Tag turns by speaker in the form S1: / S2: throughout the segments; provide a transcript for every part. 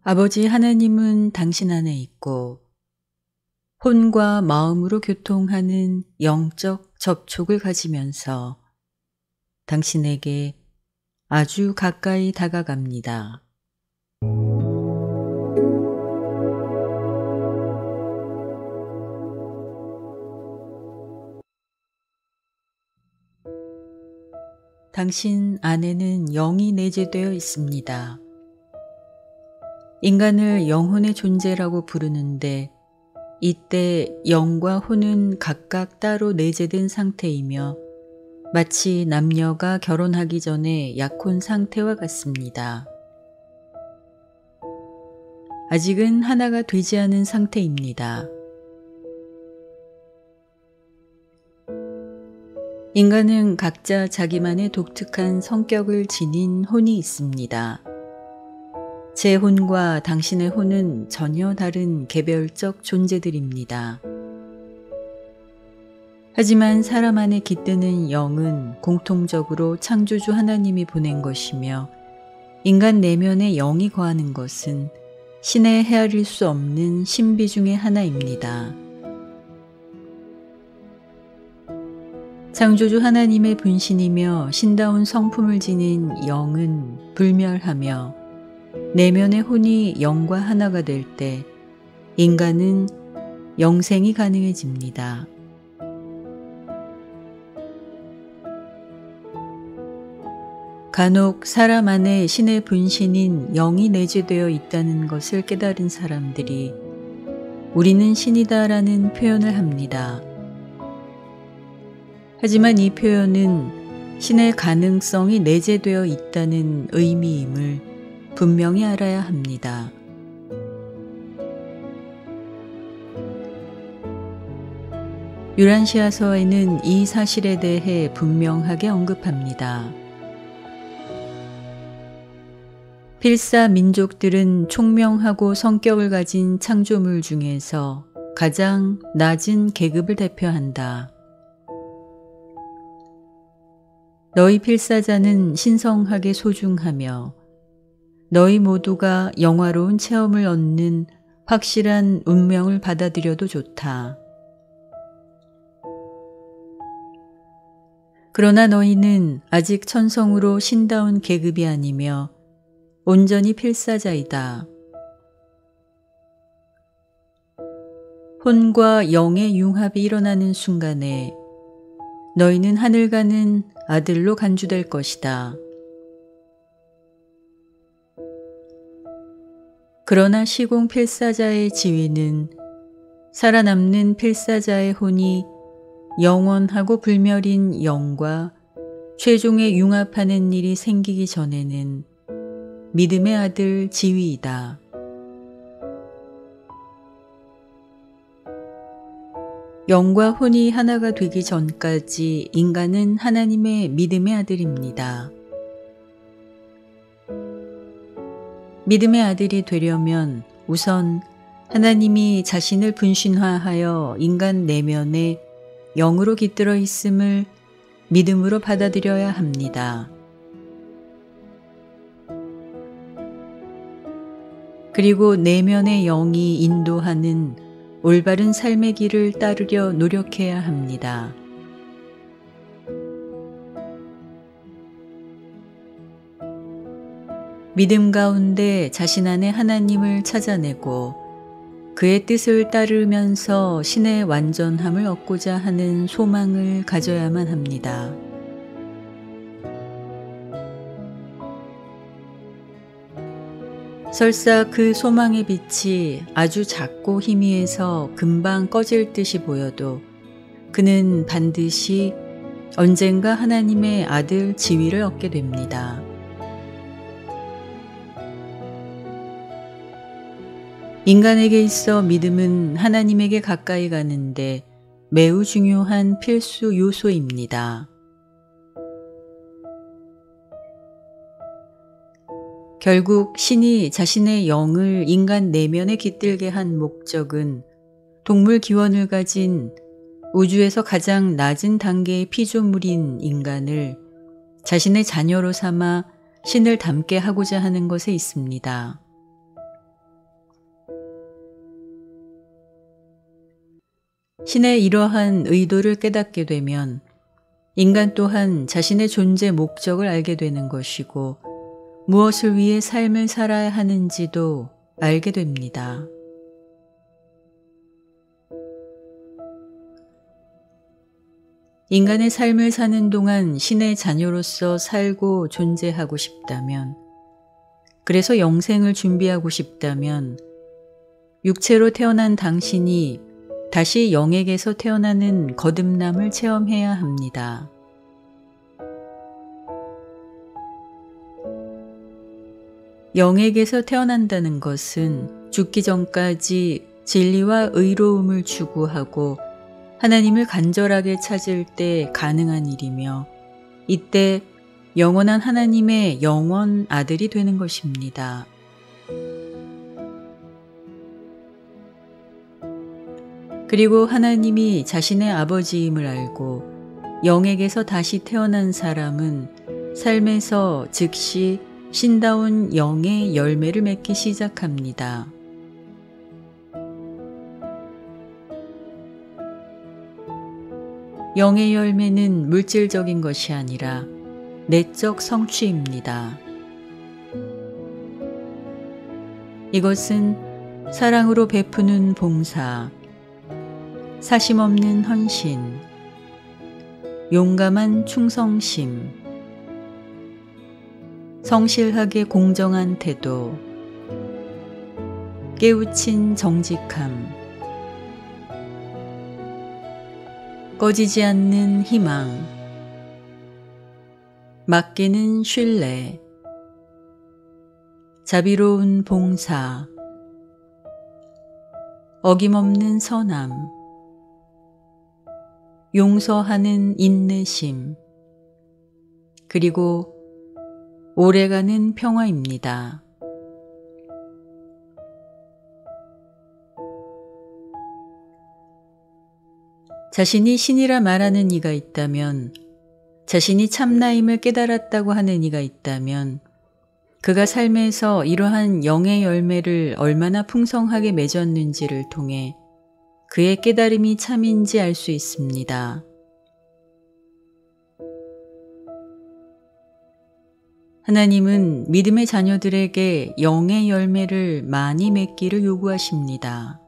S1: 아버지 하나님은 당신 안에 있고 혼과 마음으로 교통하는 영적 접촉을 가지면서 당신에게 아주 가까이 다가갑니다. 당신 안에는 영이 내재되어 있습니다. 인간을 영혼의 존재라고 부르는데 이때 영과 혼은 각각 따로 내재된 상태이며 마치 남녀가 결혼하기 전에 약혼 상태와 같습니다. 아직은 하나가 되지 않은 상태입니다. 인간은 각자 자기만의 독특한 성격을 지닌 혼이 있습니다. 제 혼과 당신의 혼은 전혀 다른 개별적 존재들입니다. 하지만 사람 안에 깃드는 영은 공통적으로 창조주 하나님이 보낸 것이며 인간 내면에 영이 거하는 것은 신의 헤아릴 수 없는 신비 중의 하나입니다. 창조주 하나님의 분신이며 신다운 성품을 지닌 영은 불멸하며 내면의 혼이 영과 하나가 될 때 인간은 영생이 가능해집니다. 간혹 사람 안에 신의 분신인 영이 내재되어 있다는 것을 깨달은 사람들이 우리는 신이다라는 표현을 합니다. 하지만 이 표현은 신의 가능성이 내재되어 있다는 의미임을 분명히 알아야 합니다. 유란시아서에는 이 사실에 대해 분명하게 언급합니다. 필사 민족들은 총명하고 성격을 가진 창조물 중에서 가장 낮은 계급을 대표한다. 너희 필사자는 신성하게 소중하며 너희 모두가 영화로운 체험을 얻는 확실한 운명을 받아들여도 좋다. 그러나 너희는 아직 천성으로 신다운 계급이 아니며 온전히 필사자이다. 혼과 영의 융합이 일어나는 순간에 너희는 하늘 가는 아들로 간주될 것이다. 그러나 시공 필사자의 지위는 살아남는 필사자의 혼이 영원하고 불멸인 영과 최종에 융합하는 일이 생기기 전에는 믿음의 아들 지위이다. 영과 혼이 하나가 되기 전까지 인간은 하나님의 믿음의 아들입니다. 믿음의 아들이 되려면 우선 하나님이 자신을 분신화하여 인간 내면에 영으로 깃들어 있음을 믿음으로 받아들여야 합니다. 그리고 내면의 영이 인도하는 올바른 삶의 길을 따르려 노력해야 합니다. 믿음 가운데 자신 안에 하나님을 찾아내고 그의 뜻을 따르면서 신의 완전함을 얻고자 하는 소망을 가져야만 합니다. 설사 그 소망의 빛이 아주 작고 희미해서 금방 꺼질 듯이 보여도 그는 반드시 언젠가 하나님의 아들 지위를 얻게 됩니다. 인간에게 있어 믿음은 하나님에게 가까이 가는데 매우 중요한 필수 요소입니다. 결국 신이 자신의 영을 인간 내면에 깃들게 한 목적은 동물 기원을 가진 우주에서 가장 낮은 단계의 피조물인 인간을 자신의 자녀로 삼아 신을 닮게 하고자 하는 것에 있습니다. 신의 이러한 의도를 깨닫게 되면 인간 또한 자신의 존재 목적을 알게 되는 것이고 무엇을 위해 삶을 살아야 하는지도 알게 됩니다. 인간의 삶을 사는 동안 신의 자녀로서 살고 존재하고 싶다면, 그래서 영생을 준비하고 싶다면 육체로 태어난 당신이 다시 영에게서 태어나는 거듭남을 체험해야 합니다. 영에게서 태어난다는 것은 죽기 전까지 진리와 의로움을 추구하고 하나님을 간절하게 찾을 때 가능한 일이며, 이때 영원한 하나님의 영원 아들이 되는 것입니다. 그리고 하나님이 자신의 아버지임을 알고 영에게서 다시 태어난 사람은 삶에서 즉시 신다운 영의 열매를 맺기 시작합니다. 영의 열매는 물질적인 것이 아니라 내적 성취입니다. 이것은 사랑으로 베푸는 봉사, 사심 없는 헌신, 용감한 충성심, 성실하게 공정한 태도, 깨우친 정직함, 꺼지지 않는 희망, 맡기는 신뢰, 자비로운 봉사, 어김없는 선함, 용서하는 인내심, 그리고 오래가는 평화입니다. 자신이 신이라 말하는 이가 있다면, 자신이 참나임을 깨달았다고 하는 이가 있다면, 그가 삶에서 이러한 영의 열매를 얼마나 풍성하게 맺었는지를 통해 그의 깨달음이 참인지 알 수 있습니다. 하나님은 믿음의 자녀들에게 영의 열매를 많이 맺기를 요구하십니다.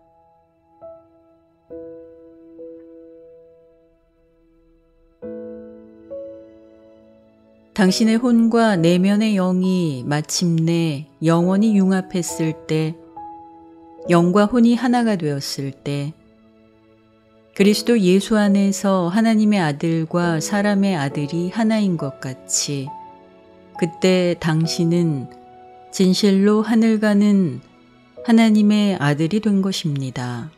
S1: 당신의 혼과 내면의 영이 마침내 영원히 융합했을 때, 영과 혼이 하나가 되었을 때, 그리스도 예수 안에서 하나님의 아들과 사람의 아들이 하나인 것 같이, 그때 당신은 진실로 하늘 가는 하나님의 아들이 된 것입니다.